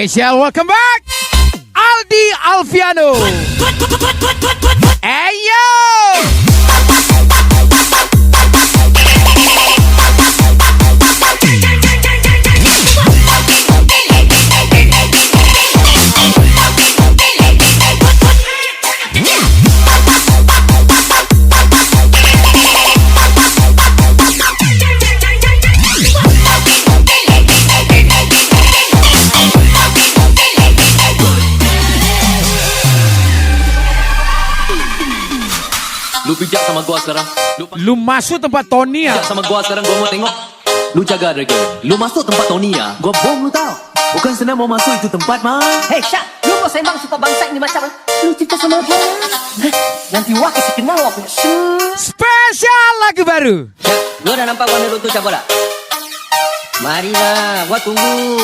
Special welcome back Aldi Alfiano. Ayo. Lu pijak sama gua sekarang. Lu masuk tempat Tony ya? Pijak sama gua sekarang, gua mau tengok. Lu jaga harga. Lu masuk tempat Tony ya? Gua bom lu tau. Bukan senang mau masuk itu tempat mah. Hei Syak, lu mau sembang suka bangsa ini macam lu cinta sama gua. Nanti wah kasih kenal aku. Spesial lagu baru. Syak, lu udah nampak warna runtuh cabut tak? Marilah, gua tunggu.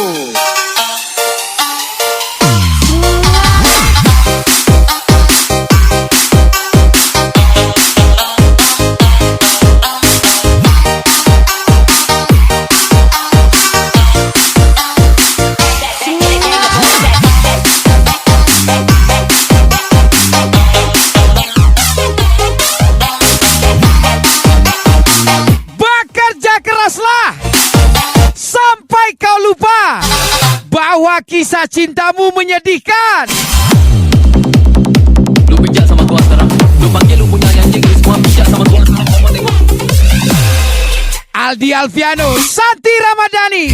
Sampai kau lupa bahwa kisah cintamu menyedihkan. Lu pijak sama gua sekarang. Lu panggil lu punya anjing lu semua pijak sama gua sekarang. Gua mau tengok. Aldi Alfiano, Santi Ramadhani.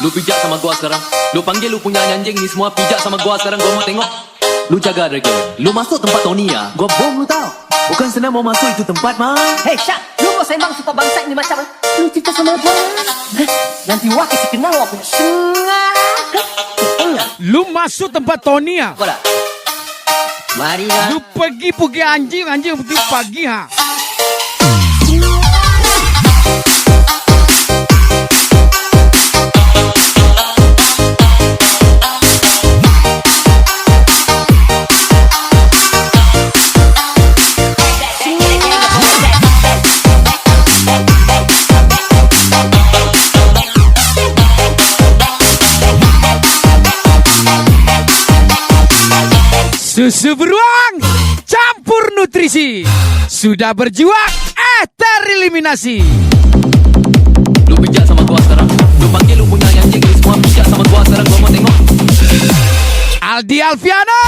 Lu pijak sama gua sekarang. Lu panggil lu punya anjing ni semua pijak sama gua sekarang. Gua mau tengok. Lu jaga harga. Lu masuk tempat Tony ya? Gua bom lu tau. Bukan senang mau masuk itu tempat mah. Hei Syak, lu mau sembang suka bangsa ini macam lu cinta sama gua. Nanti wah kasih kenal aku. Lu masuk tempat Tony ya? Bola. Marilah. Lu pergi anjing pergi pagi ha. Susu beruang campur nutrisi. Sudah berjuang tereliminasi. Lu pijak sama gua sekarang. Lu panggil lu punya anjing lu semua pijak sama gua sekarang. Gua mau tengok. Aldi Alfiano.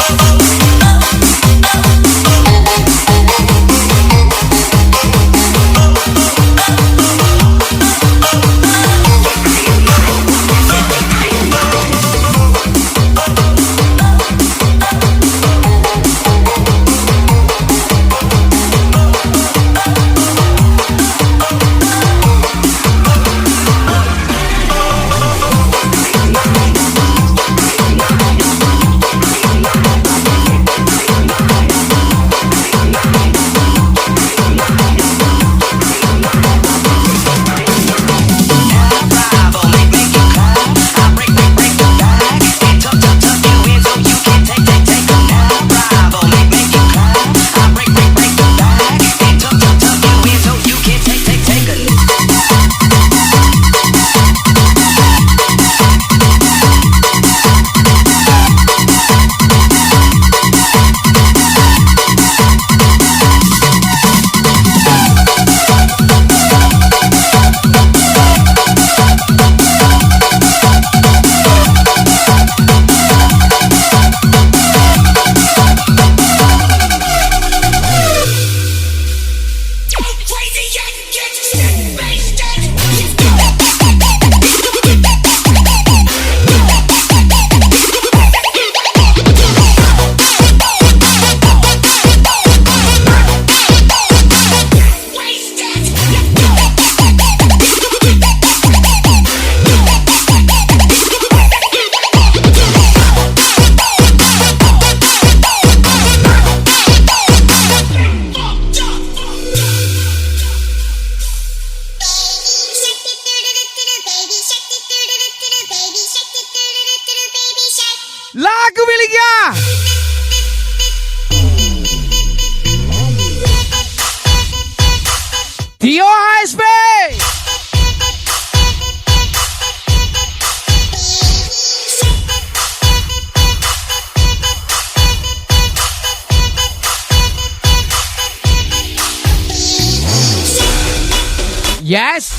Oh, lagu miliknya Tio HSP. Yes.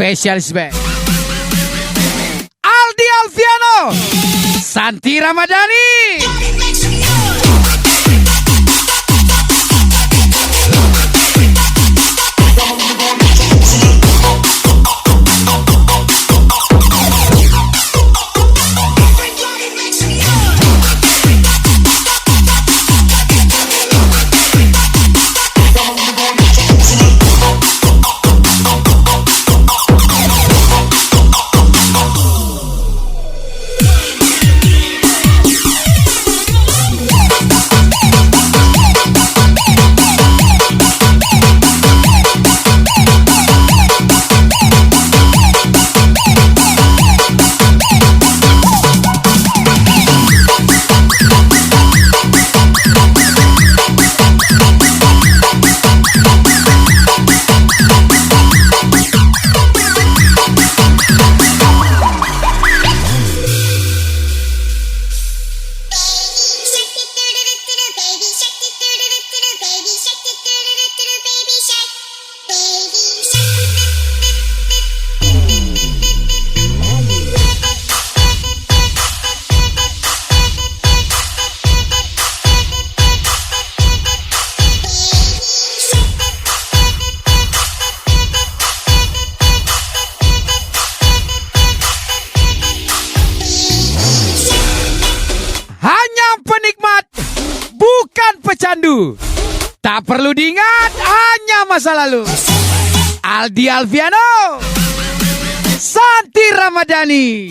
Spesialis band Aldi Alfiano, Santi Ramadhani. Penikmat, bukan pecandu. Tak perlu diingat, hanya masa lalu. Aldi Alfiano, Santi Ramadhani.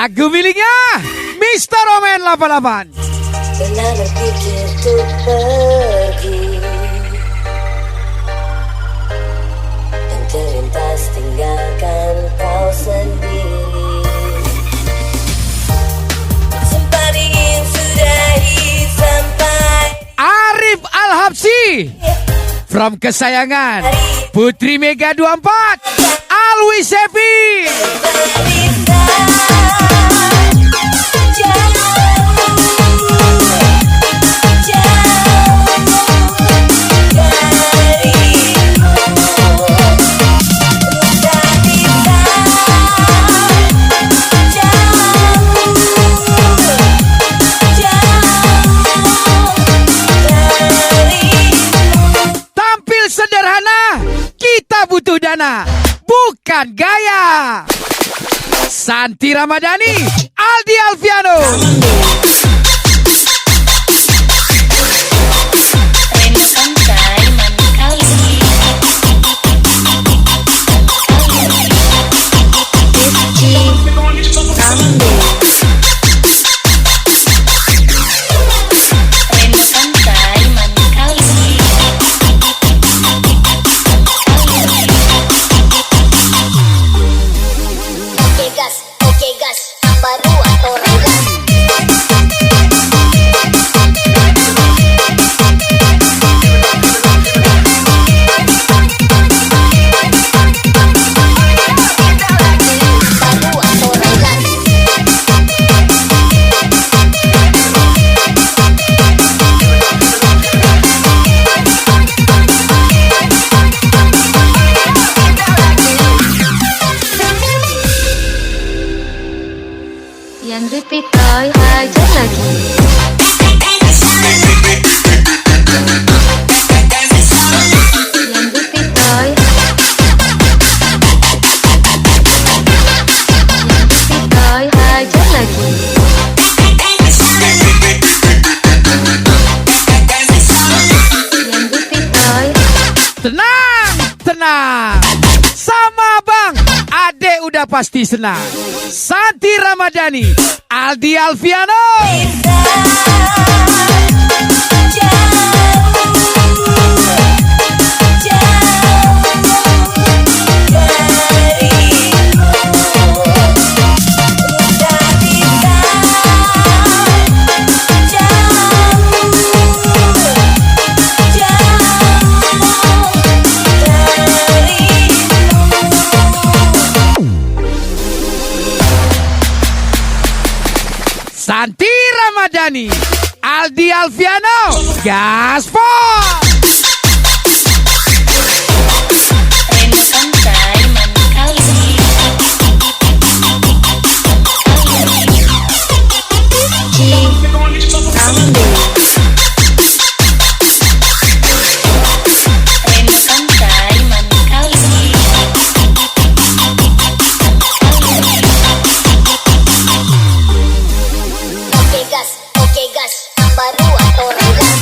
Lagu miliknya Mr. Omen 88. Pernah berpikir untuk pergi dan terlintas tinggalkan kau sendiri. Sempat ingin sudahi sampai Arif Al-Habsyi from kesayangan Putri Mega 24 Alwi Sepi. Tampil sederhana, kita butuh dana, bukan gaya. Santi Ramadhani, Aldi Alfiano. Oke gas, baru atau regas. Baru atau regas. Yang repeat toy aja lagi. Yang repeat toy. Yang repeat toy aja lagi. Yang repeat toy. Tenang, tenang. Sama bang, adek udah pasti senang. Santi Ramadhani, Aldi Alfiano. Santi Ramadhani, Aldi Alfiano, gaspol. Oke gas, baru atau regas.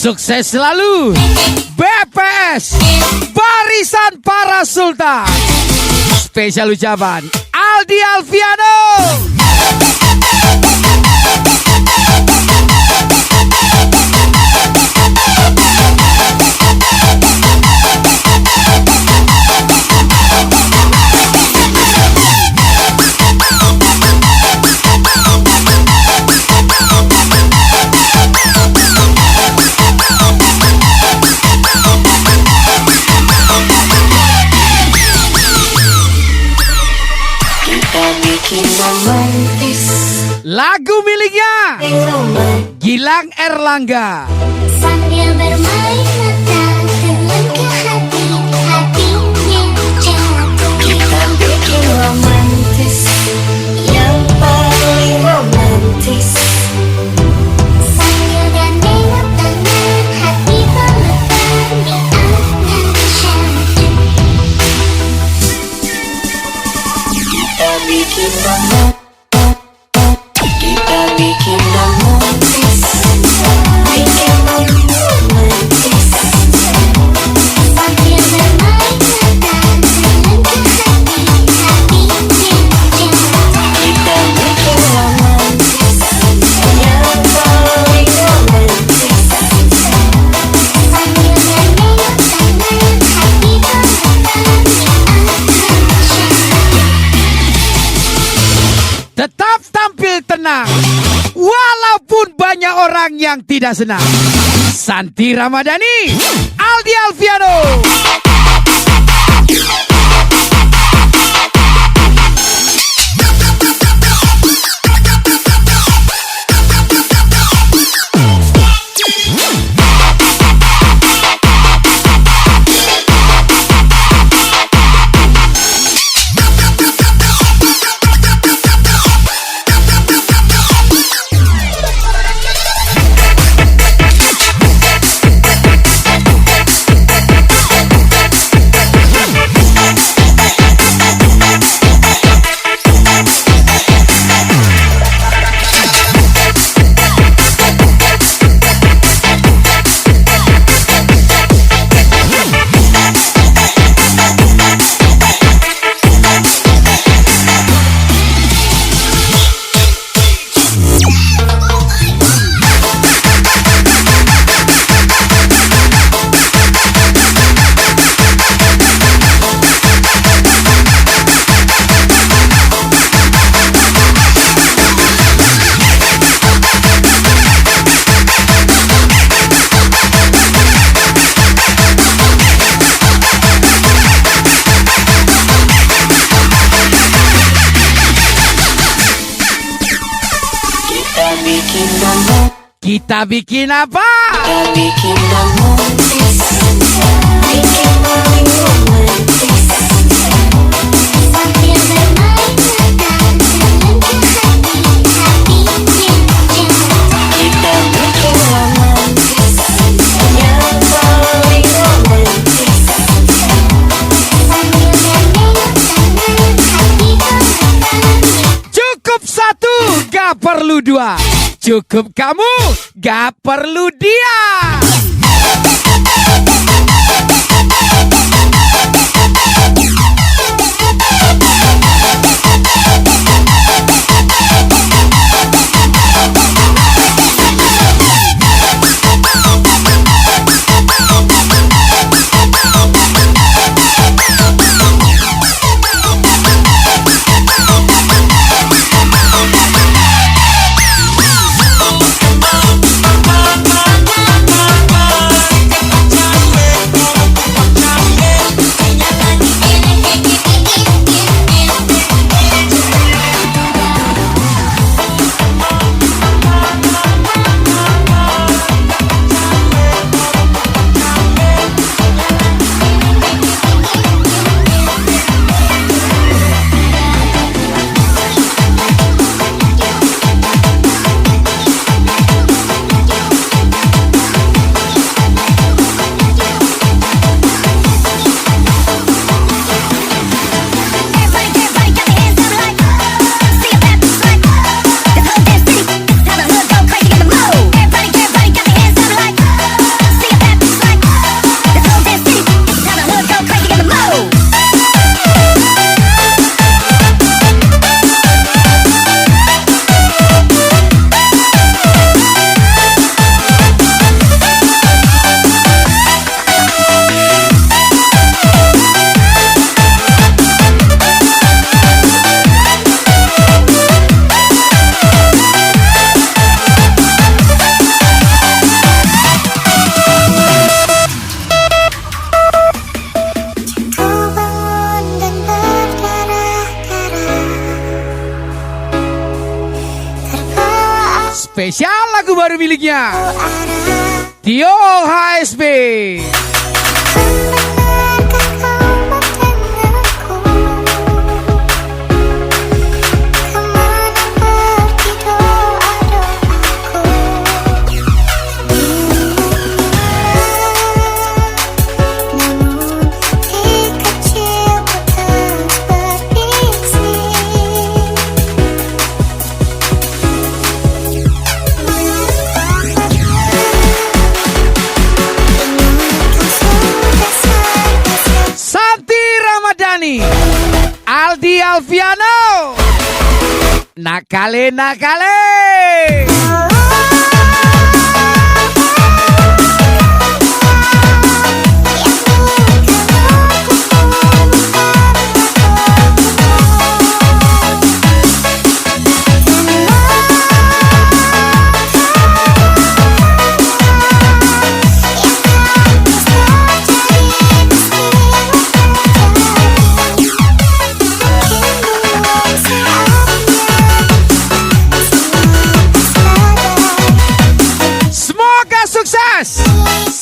Sukses selalu BPS Barisan Para Sultan. Spesial ucapan Aldi Alfiano. Lagu miliknya Gilang Erlangga. Sambil bermain mata telan ke hati, hatinya jatuh. Kita bikin romantis, yang paling romantis. Sambil gandeng tangan, hati berlebar di angan jantung. Kita bikin romantis. Tetap tampil tenang walaupun banyak orang yang tidak senang. Santi Ramadhani, Aldi Alfiano. Kita bikin apa? Kita bikin romantis, bikin paling romantis. Sambil bermain mata telan ke hati, hatinya jatuh. Kita bikin romantis, yang paling romantis. Sambil gandeng tangan, hati berlebar. Cukup satu, gak perlu dua. Cukup kamu, gak perlu dia. Spesial lagu baru miliknya Tio HSB. Aldi Alfiano, nakale nakale.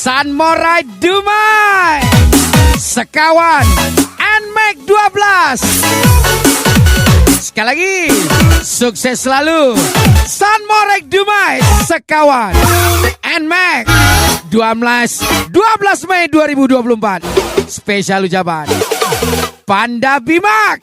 San Morai Dumai, Sekawan, NMAX 12. Sekali lagi, sukses selalu. San Morai Dumai, Sekawan, NMAX 12 Mei 2024. Spesial ucapan Panda Bimak.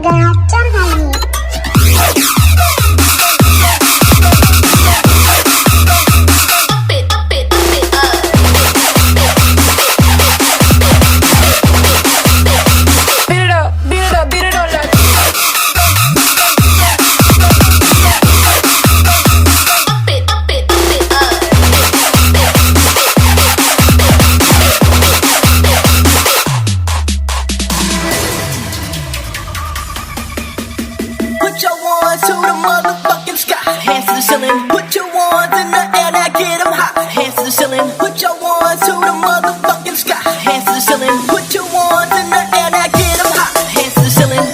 Gacor kali. Put your ones to the motherfucking sky. Hands to the ceiling. Put your ones in the air, now get them hot. Hands to the ceiling. Put your ones to the motherfucking sky. Hands to the ceiling. Put your ones in the air, now get them hot. Hands to the ceiling.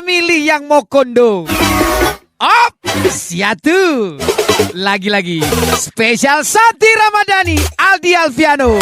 Milih yang mau kondo. Op, siatu. Lagi-lagi spesial Santi Ramadhani, Aldi Alfiano.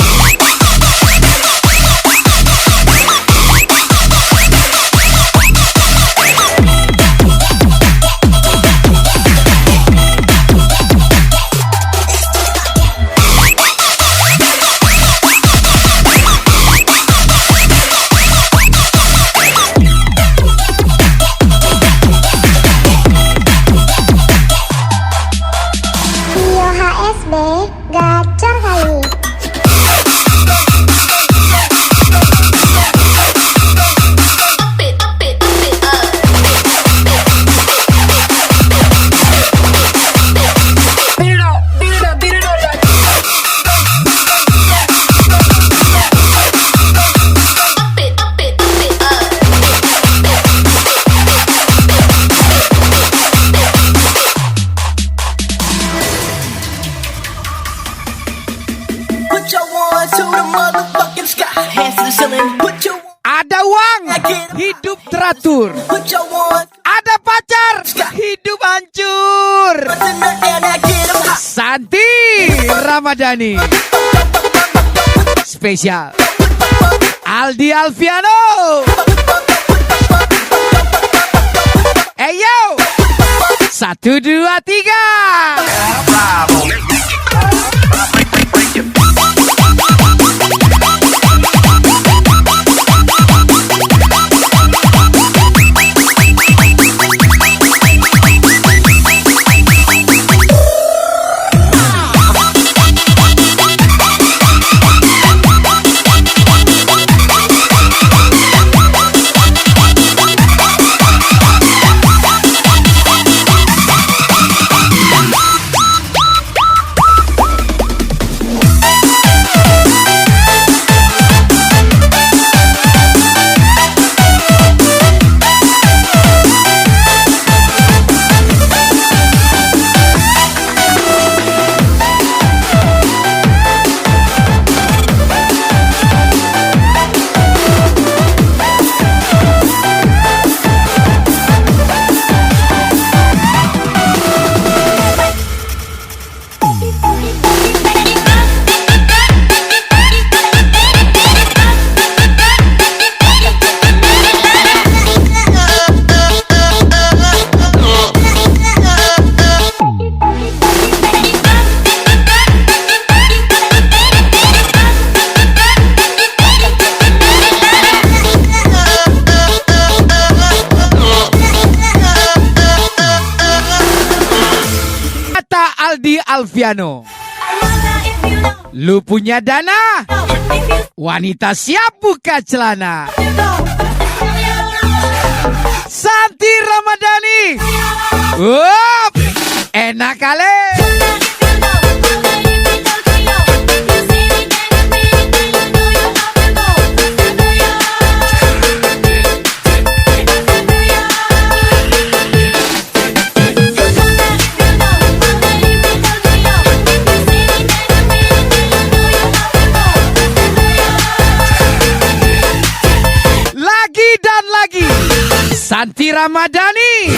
Put your ones to the motherfucking sky. Hands to the ceiling. Put your Ada uang, hidup teratur. put your ones Ada pacar, hidup hancur. in the air. Now get 'em hot. Santi Ramadhani spesial Aldi Alfiano. Yo, 1, 2, 3. Aldi Alfiano. Lu punya dana? Wanita siap buka celana. Santi Ramadhani. Up, enak kali. Santi Ramadhani,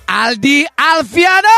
Aldi Alfiano.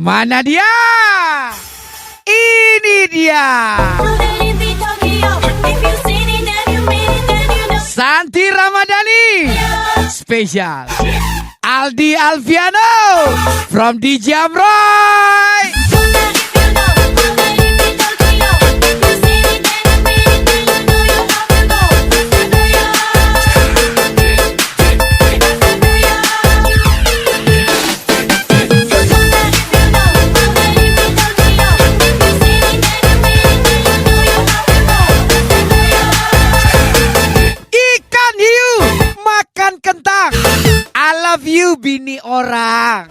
Mana dia? Ini dia. Santi Ramadhani spesial Aldi Alfiano from DJ Amroy. Kentang, I love you bini orang.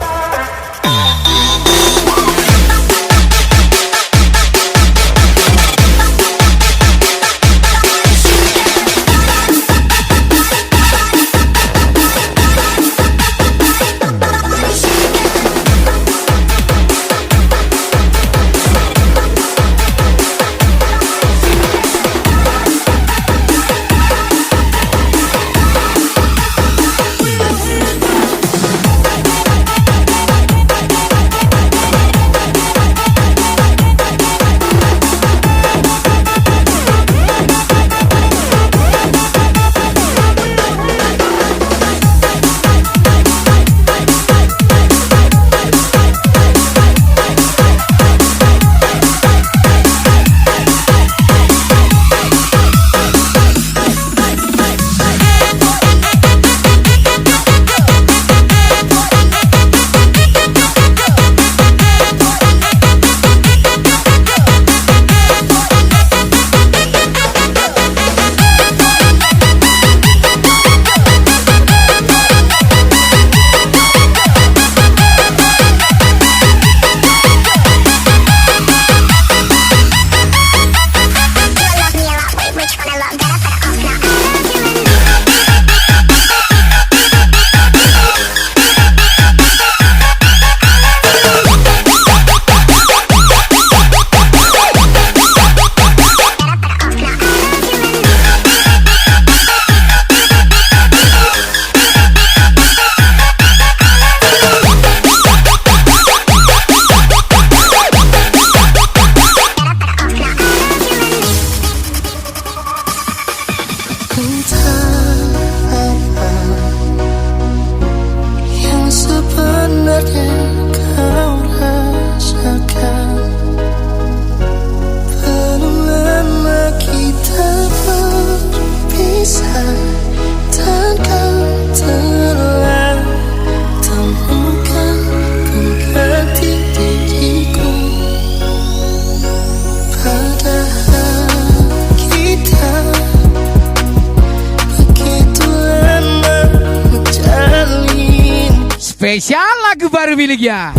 Spesial lagu baru miliknya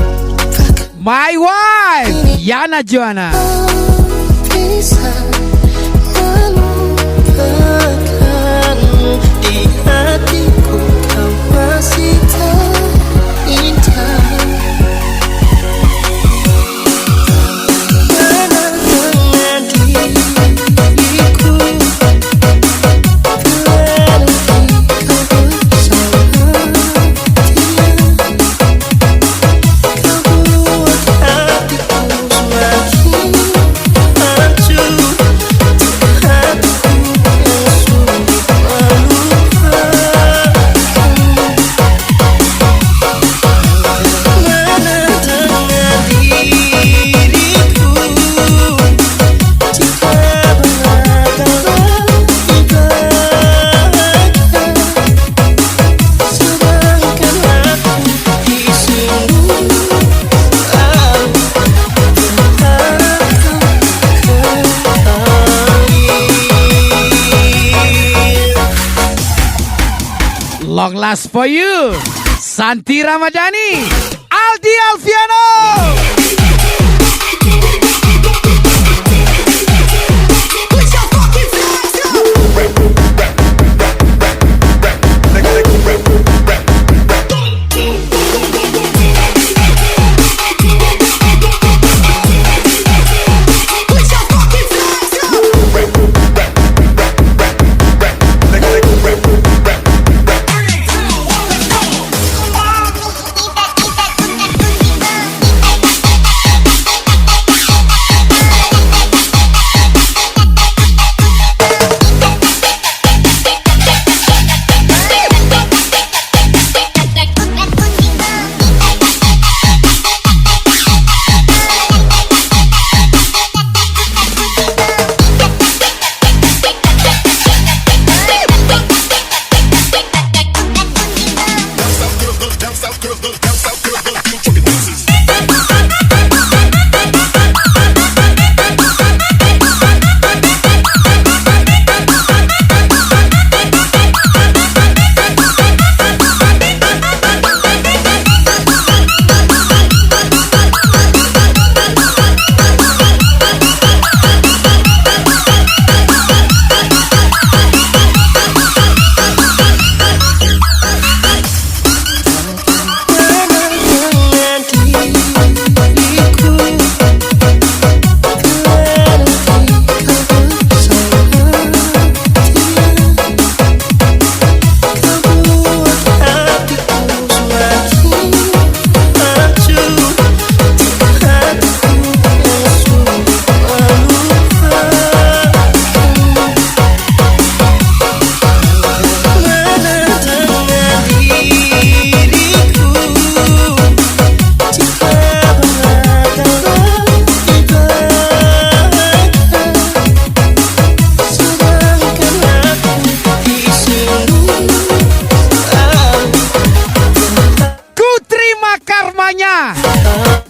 My Wife Yana Joanna. Bisa melupakan di hatiku kau masih terindah. Tengah-tengah diriku terlebih kau bersama dia. Kau buat hatiku semakin hancur. Hatiku yang sulit melupakan. Mana dengan diriku jika berkata lebih bahagia, sedangkan aku di sini selalu berharap kembali. Long last for you Santi Ramadhani, Aldi Alfiano.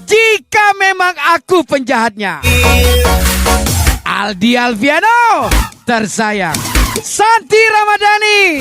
Jika memang aku penjahatnya. Aldi Alfiano tersayang Santi Ramadhani.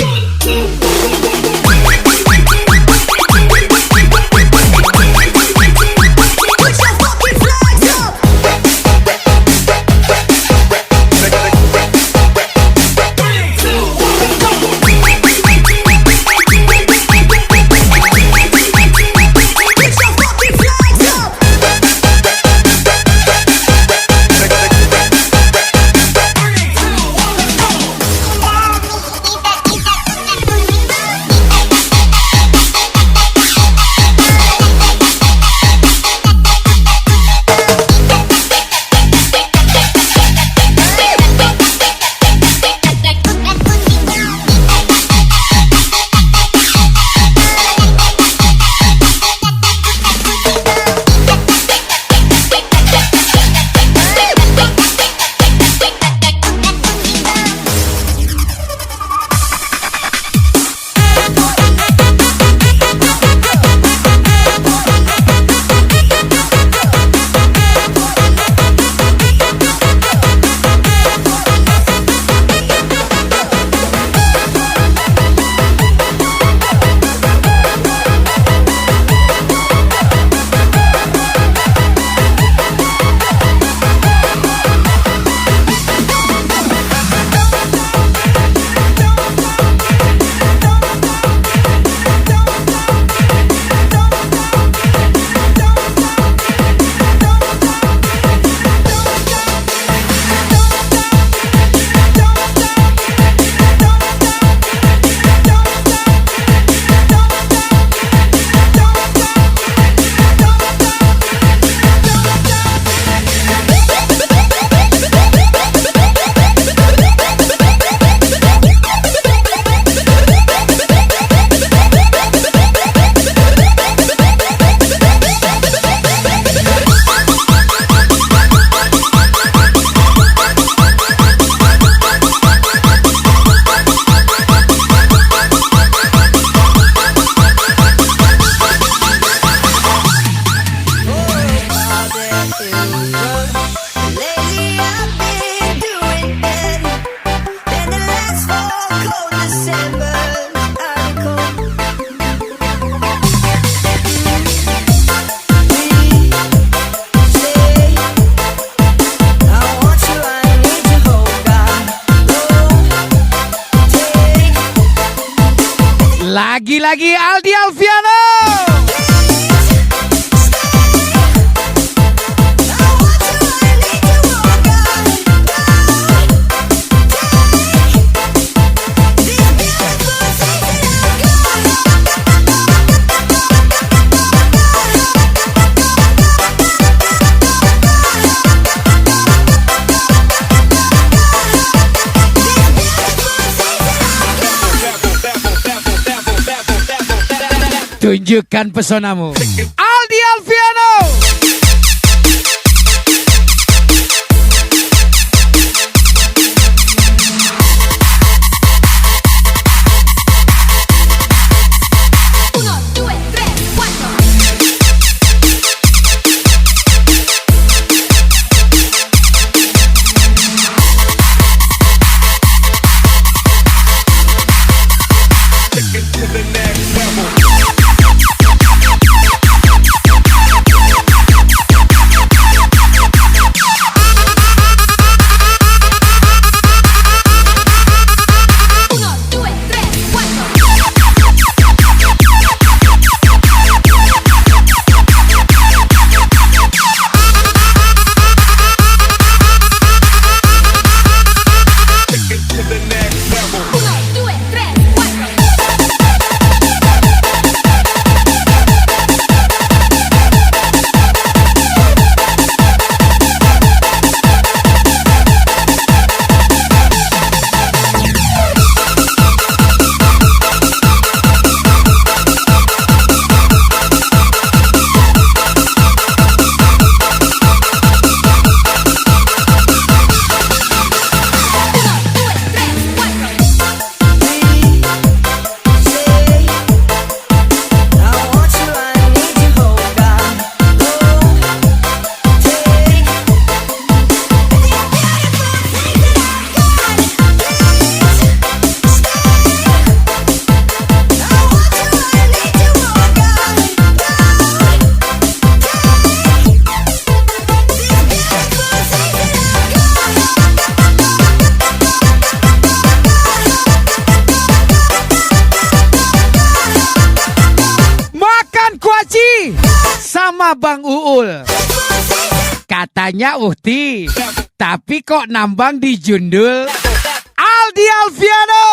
Lagi-lagi Aldi Alfiano. Tunjukkan pesonamu, Aldi Alfiano. Sama Bang Uul. Katanya Uhti, tapi kok nambang di Jundul? Aldi Alfiano.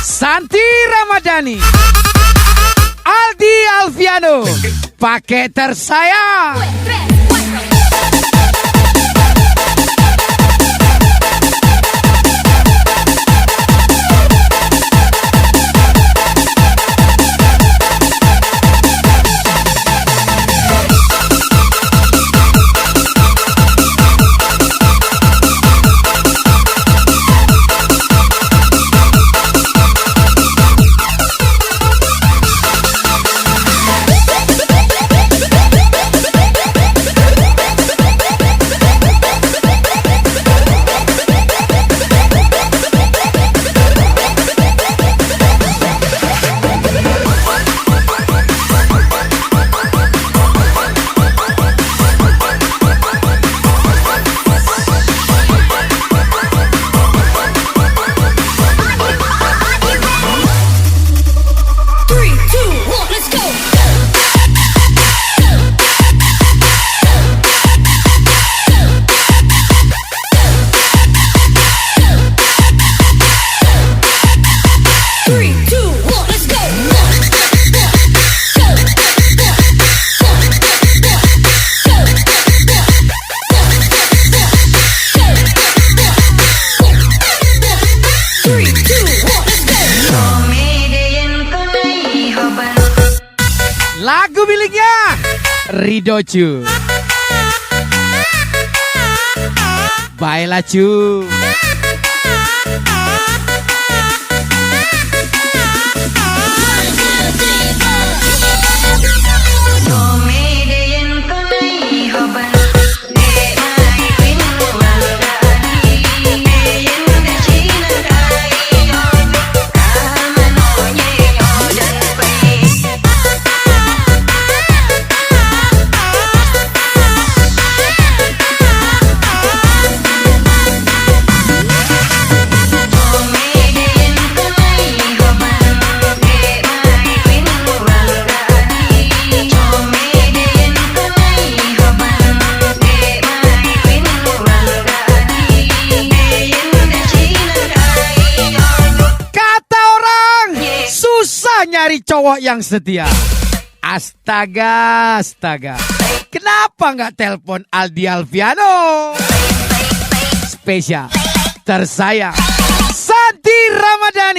Santi Ramadhani, Aldi Alfiano, pakai tersayang. Lagu miliknya Rido Cu. Baiklah Cu. Nyari cowok yang setia. Astaga, astaga. Kenapa nggak telepon Aldi Alfiano? Spesial tersayang Santi Ramadhani.